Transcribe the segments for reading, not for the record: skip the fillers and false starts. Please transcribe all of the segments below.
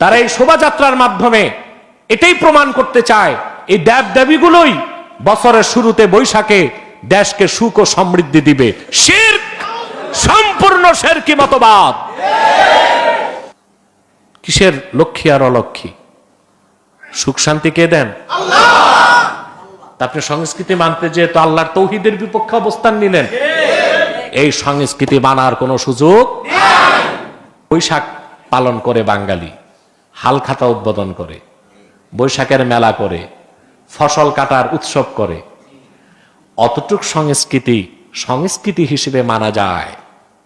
তারা এই শোভাযাত্রার মাধ্যমে এটাই প্রমাণ করতে চায় এই দেব দেবীগুলোই বছরের শুরুতে বৈশাখে দেশকে সুখ ও সমৃদ্ধি দিবে। শিরক, সম্পূর্ণ শিরকি মতবাদ। কিসের লক্ষ্মী আর অলক্ষ্মী? সুখ শান্তি কে দেন? আল্লাহ। আপনি সংস্কৃতি মানতে যে তো আল্লাহর তৌহিদের বিপক্ষে অবস্থান নিলেন। এই সংস্কৃতি মানার কোনো সুযোগ নেই। বৈশাখ পালন করে বাঙালি, হাল খাতা উদ্বোধন করে, বৈশাখের মেলা করে, ফসল কাটার উৎসব করে। অতটুক সংস্কৃতি হিসেবে মানা যায়,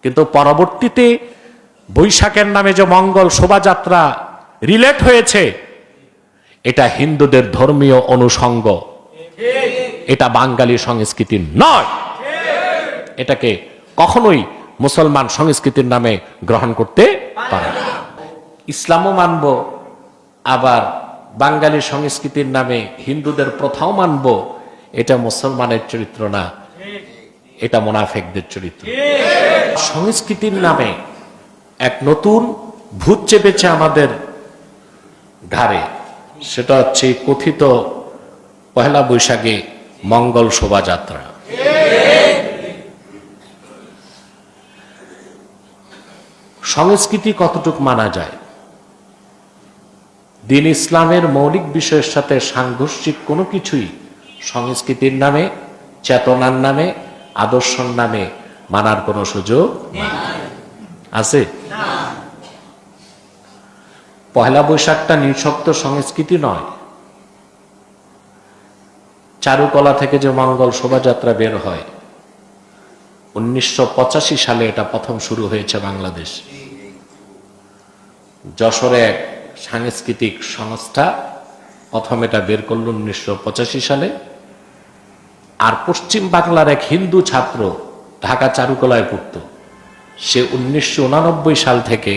কিন্তু পরবর্তীতে বৈশাখের নামে যে মঙ্গল শোভাযাত্রা রিলেট হয়েছে, এটা হিন্দুদের ধর্মীয় অনুষঙ্গ, এটা বাঙালি সংস্কৃতি নয়। এটাকে কখনোই মুসলমান সংস্কৃতির নামে গ্রহণ করতে পারে না। ইসলামও মানব, আবার বাঙালি সংস্কৃতির নামে হিন্দুদের প্রথাও মানব, এটা মুসলমানের চরিত্র না, এটা মুনাফিকদের চরিত্র। সংস্কৃতির নামে এক নতুন ভূত চেপেছে আমাদের ঘাড়ে, সেটা হচ্ছে কথিত পহেলা বৈশাখে মঙ্গল শোভাযাত্রা। সংস্কৃতি কতটুক মানা যায়? দ্বীন ইসলামের মৌলিক বিষয়ের সাথে সাংঘর্ষিক কোনো কিছুই সংস্কৃতির নামে, চেতনার নামে, আদর্শর নামে মানার কোনো সুযোগ আছে? পহেলা বৈশাখটা নিঃশব্দ সংস্কৃতি নয়। চারুকলা থেকে যে মঙ্গল শোভাযাত্রা বের হয়, 1985 সালে এটা প্রথম শুরু হয়েছে বাংলাদেশ। যশোরে এক সাংস্কৃতিক সংস্থা প্রথম এটা বের করল 1985 সালে। আর পশ্চিম বাংলার এক হিন্দু ছাত্র ঢাকা চারুকলায় পড়ত, সে 1989 সাল থেকে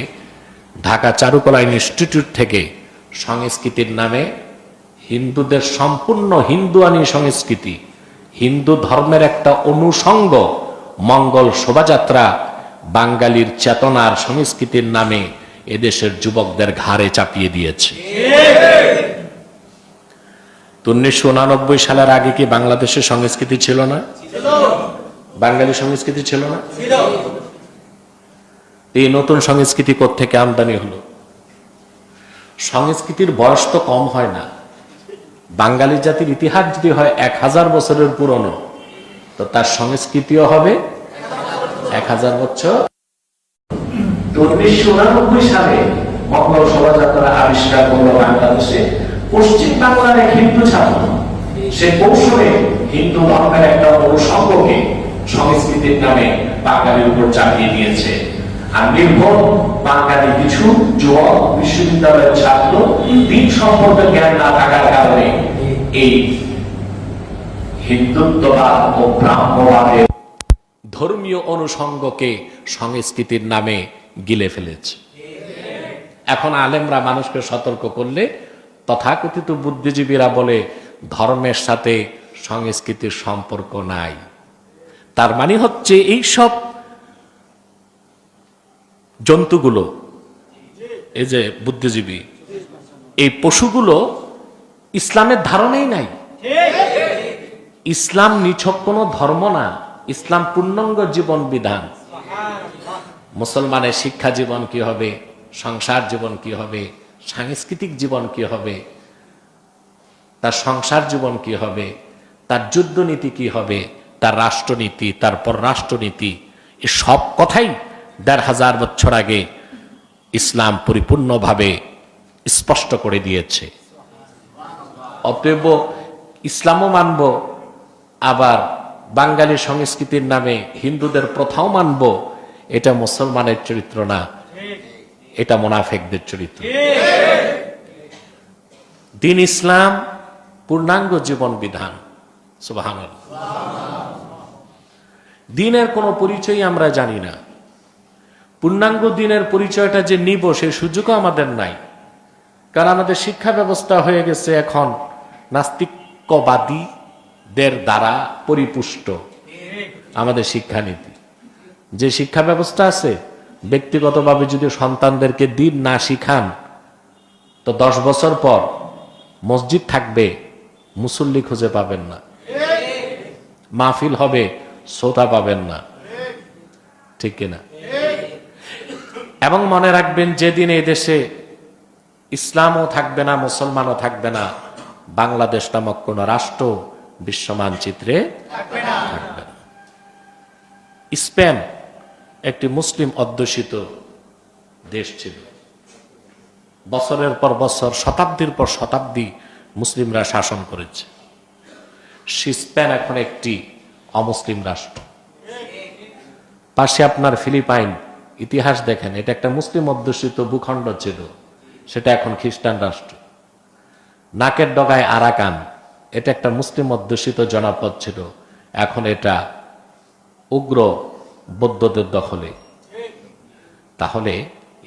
ঢাকা চারুকলা ইনস্টিটিউট থেকে সংস্কৃতির নামে হিন্দুদের সম্পূর্ণ হিন্দুয়ানি সংস্কৃতি, হিন্দু ধর্মের একটা অনুষঙ্গ মঙ্গল শোভাযাত্রা বাঙালির চেতনার সংস্কৃতির নামে এদেশের যুবকদের ঘাড়ে চাপিয়ে দিয়েছে। 1989 সালের আগে কি বাংলাদেশের সংস্কৃতি ছিল না? বাঙালি সংস্কৃতি ছিল না? এই নতুন সংস্কৃতি কোত্থেকে আমদানি হলো? সংস্কৃতির বয়স তো কম হয় না। বাঙালি জাতির ইতিহাস যদি হয় 1000 বছরের পুরনো, তো তার সংস্কৃতিও হবে 1000 বছর। 1989 সালে মঙ্গল শোভাযাত্রা আবিষ্কার করল বাংলাদেশে পশ্চিম বাংলার এক হিন্দু ছাত্র। সে কৌশলে হিন্দু ধর্মের একটা অনুষঙ্গকে সংস্কৃতির নামে বাঙালির উপর চাপিয়ে দিয়েছে। আর নির্ভর বাঙালি কিছু যুবক, বিশ্ববিদ্যালয়ের ছাত্র দিন সম্পর্কে জ্ঞান না থাকার কারণে এই হিন্দুত্ববাদ ও ব্রাহ্মবাদের ধর্মীয় অনুষঙ্গকে সংস্কৃতির নামে গিলে ফেলেছে। এখন আলেমরা মানুষকে সতর্ক করলে তথাকথিত বুদ্ধিজীবীরা বলে ধর্মের সাথে সংস্কৃতির সম্পর্ক নাই। তার মানে হচ্ছে এই সব জন্তুগুলো, এই যে বুদ্ধিজীবী, এই পশুগুলো ইসলামের ধারণাই নাই। ইসলাম নিছক কোনো ধর্ম না, ইসলাম পূর্ণাঙ্গ জীবন বিধান। মুসলমানের শিক্ষা জীবন কি হবে, সংসার জীবন কি হবে, সাংস্কৃতিক জীবন কি হবে, তার সংসার জীবন কি হবে, তার যুদ্ধনীতি কি হবে, তার রাষ্ট্রনীতি, তার পররাষ্ট্রনীতি, এ সব কথাই 1500 বছর আগে ইসলাম পরিপূর্ণভাবে স্পষ্ট করে দিয়েছে। অতএব ইসলামও মানব, আবার বাঙালি সংস্কৃতির নামে হিন্দুদের প্রথাও মানব, এটা মুসলমানের চরিত্র না, এটা মুনাফিকদের চরিত্র। দ্বীন ইসলাম পূর্ণাঙ্গ জীবন বিধান। সুবহানাল্লাহ। দ্বীনের কোনো পরিচয় আমরা জানি না। পূর্ণাঙ্গ দ্বীনের পরিচয়টা যে নিব সেই সুযোগও আমাদের নাই, কারণ আমাদের শিক্ষা ব্যবস্থা হয়ে গেছে এখন নাস্তিকবাদীদের দ্বারা পরিপুষ্ট। আমাদের শিক্ষানীতি, যে শিক্ষা ব্যবস্থা আছে, ব্যক্তিগতভাবে যদি সন্তানদেরকে দ্বীন না শিখান তো 10 বছর পর মসজিদ থাকবে, মুসল্লি খুঁজে পাবেন না, মাহফিল হবে, শ্রোতা পাবেন না, ঠিক কিনা? এবং মনে রাখবেন, যেদিন এই দেশে ইসলামও থাকবে না, মুসলমানও থাকবে না, বাংলাদেশ নামক কোন রাষ্ট্র বিশ্ব মানচিত্রে থাকবে না। স্পেন একটি মুসলিম অধ্যুষিত দেশ ছিল। বছরের পর বছর, শতাব্দীর পর শতাব্দী মুসলিমরা শাসন করেছে। স্পেন এখন একটি অমুসলিম রাষ্ট্র। পাশে আপনার ফিলিপাইন, ইতিহাস দেখেন, এটা একটা মুসলিম অধ্যুষিত ভূখণ্ড ছিল, সেটা এখন খ্রিস্টান রাষ্ট্র। নাকের ডগায় আরাকান, এটা একটা মুসলিম অধ্যুষিত জনপদ ছিল, এখন এটা উগ্র বৌদ্ধদের দখলে। তাহলে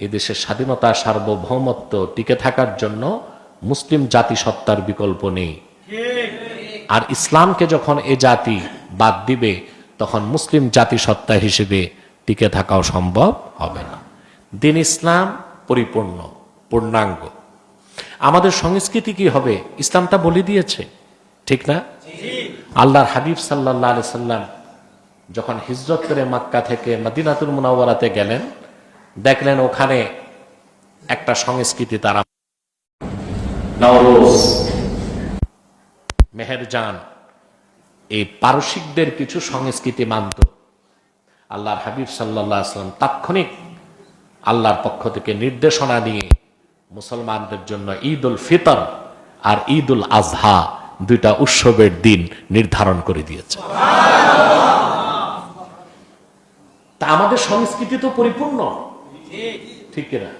এদেশের স্বাধীনতা, সার্বভৌমত্ব টিকে থাকার জন্য মুসলিম জাতিসত্তার বিকল্প নেই। আর ইসলামকে যখন এ জাতি বাদ দিবে, তখন মুসলিম জাতিসত্তা হিসেবে টিকে থাকাও সম্ভব হবে না। দিন ইসলাম পরিপূর্ণ, পূর্ণাঙ্গ। আমাদের সংস্কৃতি কি হবে? ইসলামটা বলে দিয়েছে, ঠিক না? আল্লাহর হাবিব সাল্লাল্লাহু আলাইহি সাল্লাম যখন হিজরত করে মক্কা থেকে মদিনাতুল মুনাওয়ারাতে গেলেন, দেখলেন ওখানে একটা সংস্কৃতি, তারা নওরোজ, মেহেরজান, এই পারসিকদের কিছু সংস্কৃতি মানত। আল্লাহর হাবিব সাল্লাল্লাহু আলাইহি সাল্লাম তাৎক্ষণিক আল্লাহর পক্ষ থেকে নির্দেশনা নিয়ে মুসলমানদের জন্য ঈদ উল ফিতর আর ঈদ উল আজহা দুইটা উৎসবের দিন নির্ধারণ করে দিয়েছে। তা আমাদের সংস্কৃতি তো পরিপূর্ণ, ঠিক না?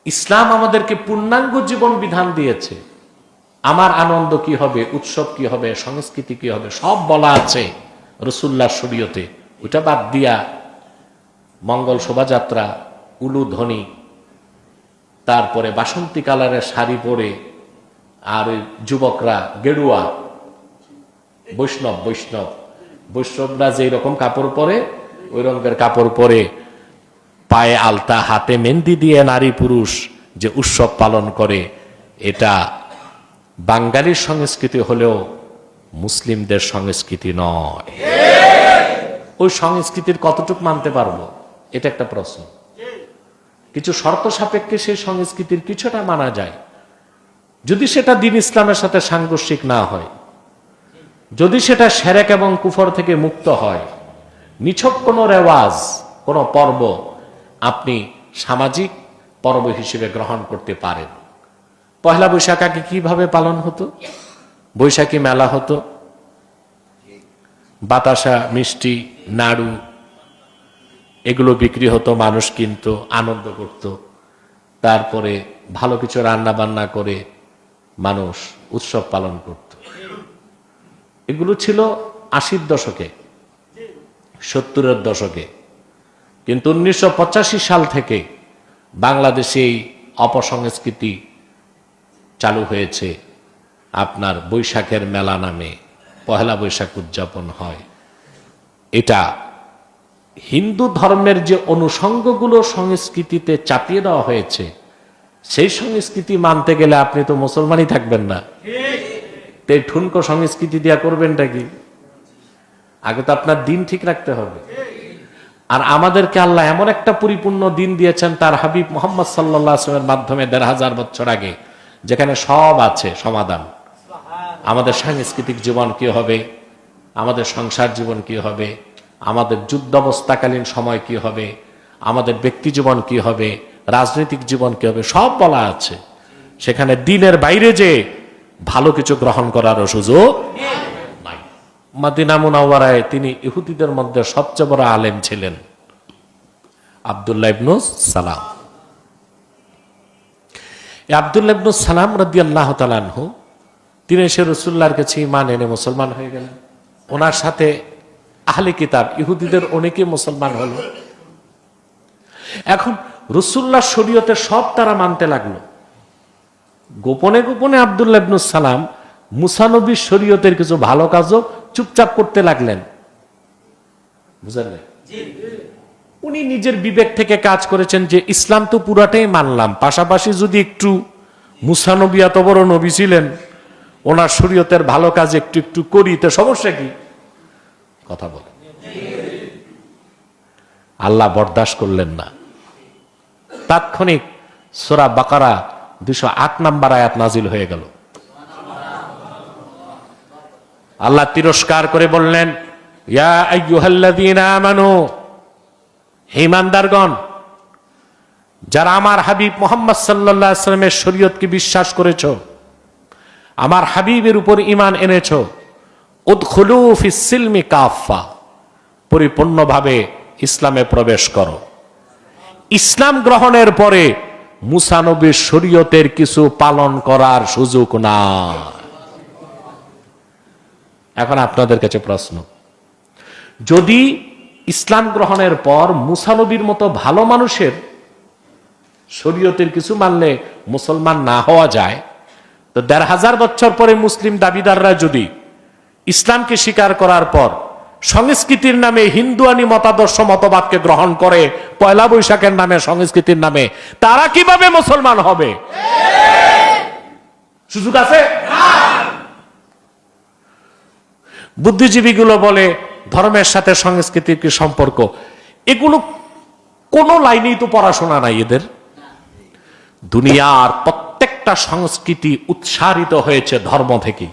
ইসলাম আমাদেরকে পূর্ণাঙ্গ জীবন বিধান দিয়েছে। আমার আনন্দ কি হবে, উৎসব কি হবে, সংস্কৃতি কি হবে, সব বলা আছে রাসূলুল্লাহর শরীয়তে। ওটা বাদ দিয়া মঙ্গল শোভাযাত্রা, উলুধ্বনি, তারপরে বাসন্তী কালারের শাড়ি পরে, আর ওই যুবকরা গেরুয়া, বৈষ্ণবরা যেই রকম কাপড় পরে, ওই রকমের কাপড় পরে, পায়ে আলতা, হাতে মেহেন্দি দিয়ে নারী পুরুষ যে উৎসব পালন করে, এটা বাঙালির সংস্কৃতি হলেও মুসলিমদের সংস্কৃতি নয়। ওই সংস্কৃতির কতটুকু মানতে পারবো, এটা একটা প্রশ্ন। কিছু শর্ত সাপেক্ষে সেই সংস্কৃতির কিছুটা মানা যায়, যদি সেটা দ্বীন ইসলামের সাথে সাংঘর্ষিক না হয়, যদি সেটা শিরক এবং কুফর থেকে মুক্ত হয়। নিছক কোনো রেওয়াজ, কোনো পর্ব আপনি সামাজিক পর্ব হিসেবে গ্রহণ করতে পারেন। পয়লা বৈশাখ আগে কিভাবে পালন হতো? বৈশাখী মেলা হতো, বাতাসা, মিষ্টি, নাড়ু এগুলো বিক্রি হতো, মানুষ কিনতো, আনন্দ করত। তারপরে ভালো কিছু রান্না বান্না করে মানুষ উৎসব পালন করত। এগুলো ছিল 80-র দশকে, 70-এর দশকে। কিন্তু 1985 সাল থেকে বাংলাদেশে এই অপসংস্কৃতি চালু হয়েছে। আপনার বৈশাখের মেলা নামে পহেলা বৈশাখ উদযাপন হয়। এটা হিন্দু ধর্মের যে অনুষঙ্গগুলো সংস্কৃতিতে চাপিয়ে দেওয়া হয়েছে, সেই সংস্কৃতি মানতে গেলে আপনি তো মুসলমানই থাকবেন না। এই ঠুনকো সংস্কৃতি দিয়া করবেনটা কি? আগে তো আপনার দিন ঠিক রাখতে হবে। আর আমাদেরকে আল্লাহ এমন একটা পরিপূর্ণ দিন দিয়েছেন তার হাবিব মুহাম্মদ সাল্লাল্লাহু আলাইহি ওয়াসাল্লামের মাধ্যমে 1500 বছর আগে, যেখানে সব আছে সমাধান। আমাদের সাংস্কৃতিক জীবন কি হবে, আমাদের সংসার জীবন কি হবে, আমাদের যুদ্ধ অবস্থাকালীন সময় কি হবে, আমাদের ব্যক্তি জীবন কি হবে, রাজনৈতিক জীবন কি হবে, সব বলা আছে। সেখানে দিনের বাইরে যে ভালো কিছু গ্রহণ করার সুযোগ নাই। মদিনা মুনাওয়ারায় তিনি ইহুদিদের মধ্যে সবচেয়ে বড় আলেম ছিলেন, আব্দুল্লাহ ইবনে সালাম। আব্দুল্লাহ ইবনে সালাম রাদিয়াল্লাহু তাআলা আনহু, তিনি এসে রাসূলুল্লাহর কাছে ঈমান এনে মুসলমান হয়ে গেলেন। ওনার সাথে আহলে কিতাব ইহুদিদের অনেকে মুসলমান হলো। এখন রাসূলুল্লাহর শরীয়তে সব তারা মানতে লাগলো। গোপনে গোপনে আব্দুল্লাহ ইবনে সালাম মুসা নবীর শরীয়তের কিছু ভালো কাজও চুপচাপ করতে লাগলেন। বুঝলেন? উনি নিজের বিবেক থেকে কাজ করেছেন যে ইসলাম তো পুরাটাই মানলাম, পাশাপাশি যদি একটু মুসা নবী এত বড় নবী ছিলেন, ওনার শরীয়তের ভালো কাজ একটু একটু করি, তো সমস্যা কি? কথা বলে আল্লাহ বরদাস্ত করলেন না। তাৎক্ষণিক সূরা বাকারা 208 নম্বর আয়াত নাজিল হয়ে গেল। আল্লাহ তিরস্কার করে বললেন, ইয়া আইয়ুহাল্লাযীনা আমানু, হে ঈমানদারগণ, যারা আমার হাবিব মুহাম্মদ সাল্লাল্লাহু আলাইহি ওয়াসাল্লামের শরীয়তকে বিশ্বাস করেছো, আমার হাবিবের উপর ঈমান এনেছো, উদখুলু ফিস সিলমি কাফা, পরিপূর্ণভাবে ইসলামে প্রবেশ করো। ইসলাম গ্রহণের পরে মুসা নবীর শরীয়তের কিছু পালন করার সুযোগ না। এখন আপনাদের কাছে প্রশ্ন, যদি ইসলাম গ্রহণের পর মুসা নবীর মতো ভালো মানুষের শরীয়তের কিছু মানলে মুসলমান না হওয়া যায়, তো ১৫০০ বছর পরে মুসলিম দাবিদাররা যদি ইসলামকে স্বীকার করার পর সংস্কৃতির নামে হিন্দুয়ানি মতাদর্শ মতবাদকে গ্রহণ করে, পয়লা বৈশাখের নামে সংস্কৃতির নামে, তারা কিভাবে মুসলমান হবে? সুযোগ আছে? বুদ্ধিজীবীগুলো বলে ধর্মের সাথে সংস্কৃতির কি সম্পর্ক? এগুলো কোন লাইনেই তো পড়াশোনা নাই এদের। দুনিয়ার প্রত্যেকটা সংস্কৃতি উৎসারিত হয়েছে ধর্ম থেকে।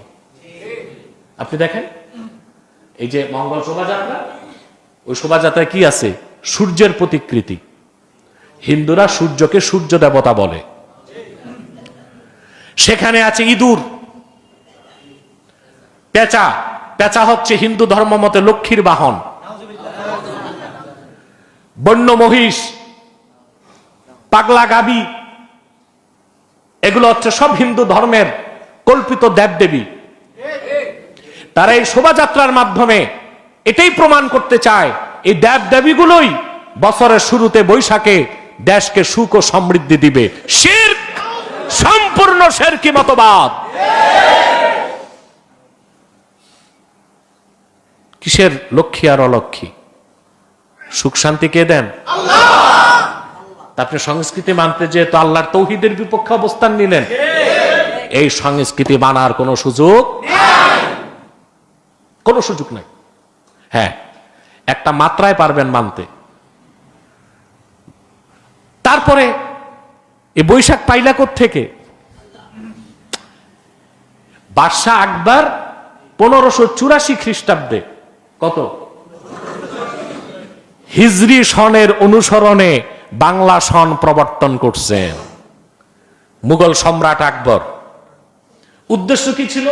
আপনি দেখেন, এই যে মঙ্গল শোভাযাত্রা, ওই শোভাযাত্রায় কি আছে? সূর্যের প্রতিকৃতি। হিন্দুরা সূর্যকে সূর্য দেবতা বলে। সেখানে আছে ইঁদুর, পেঁচা। পেঁচা হচ্ছে হিন্দু ধর্ম মতে লক্ষ্মীর বাহন। বন্য মহিষ, পাগলা গাবি, এগুলো হচ্ছে সব হিন্দু ধর্মের কল্পিত দেবদেবী। তারা এই শোভাযাত্রার মাধ্যমে এটাই প্রমাণ করতে চায় এই দেবদেবীগুলোই বছরের শুরুতে বৈশাখে দেশকে সুখ ও সমৃদ্ধি দিবে। শিরক, সম্পূর্ণ শিরকি মতবাদ। কিসের লক্ষ্মী আর অলক্ষ্মী? সুখ শান্তি কে দেন? আল্লাহ। আপনি সংস্কৃতি মানতে যে তো আল্লাহর তৌহিদের বিপক্ষে অবস্থান নিলেন, এই সংস্কৃতি মানার কোনো সুযোগ নাই, কোনো সুযোগ নাই। হ্যাঁ, একটা মাত্রায় পারবেন মানতে। তারপরে এই বৈশাখ পাইলা কোত্থেকে? বাদশাহ আকবর 1584 খ্রিস্টাব্দে, কত হিজরি সনের অনুসরণে বাংলা সন প্রবর্তন করছেন মুঘল সম্রাট আকবর। উদ্দেশ্য কি ছিল?